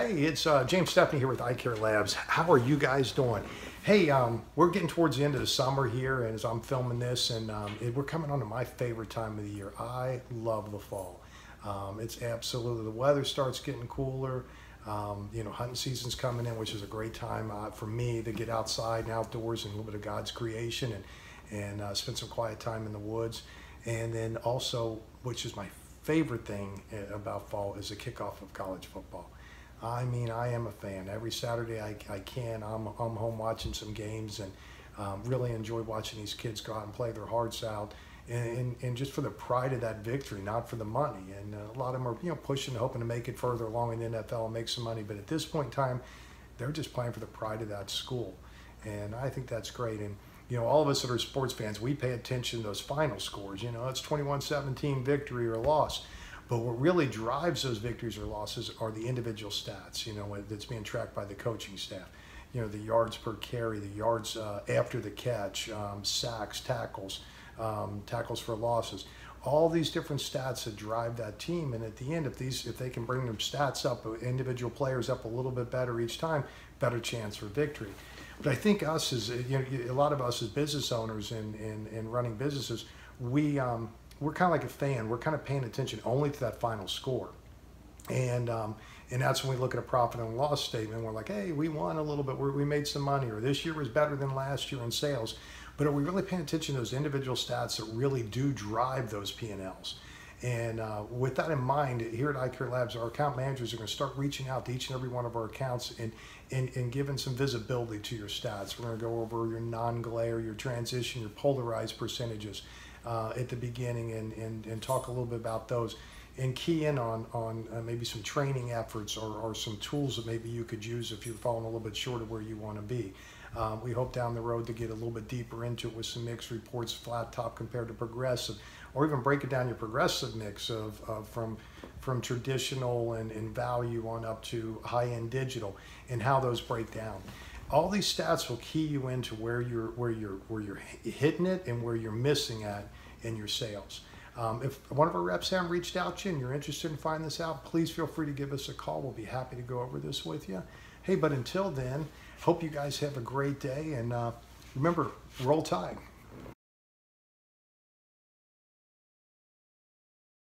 Hey, it's James Stephany here with IcareLabs. How are you guys doing? Hey, we're getting towards the end of the summer here, and as I'm filming this, and we're coming on to my favorite time of the year. I love the fall. It's absolutely, the weather starts getting cooler. Hunting season's coming in, which is a great time for me to get outside and outdoors and a little bit of God's creation and spend some quiet time in the woods. And then also, which is my favorite thing about fall, is the kickoff of college football. I mean, I am a fan. Every Saturday I can, I'm home watching some games and really enjoy watching these kids go out and play their hearts out. And just for the pride of that victory, not for the money. And a lot of them are, pushing, hoping to make it further along in the NFL and make some money. But at this point in time, they're just playing for the pride of that school. And I think that's great. And, all of us that are sports fans, we pay attention to those final scores. It's 21-17 victory or loss. But what really drives those victories or losses are the individual stats, that's being tracked by the coaching staff. The yards per carry, the yards after the catch, sacks, tackles, tackles for losses, all these different stats that drive that team. And at the end, if they can bring them stats up, individual players up a little bit better each time, better chance for victory. But I think us as a lot of us as business owners and running businesses, we're kind of like a fan. We're kind of paying attention only to that final score. And that's when we look at a profit and loss statement. We're like, hey, we won a little bit. We made some money, or this year was better than last year in sales. But are we really paying attention to those individual stats that really do drive those P&Ls? And with that in mind, here at IcareLabs, our account managers are going to start reaching out to each and every one of our accounts and giving some visibility to your stats. We're going to go over your non-glare, your transition, your polarized percentages at the beginning and talk a little bit about those, and key in on maybe some training efforts or some tools that maybe you could use if you're falling a little bit short of where you want to be. We hope down the road to get a little bit deeper into it with some mixed reports, flat top compared to progressive, or even breaking down your progressive mix from traditional and value on up to high-end digital, and how those break down. All these stats will key you into where you're hitting it and where you're missing at in your sales. If one of our reps haven't reached out to you and you're interested in finding this out, please feel free to give us a call. We'll be happy to go over this with you. Hey, but until then, hope you guys have a great day, and remember, roll Tide.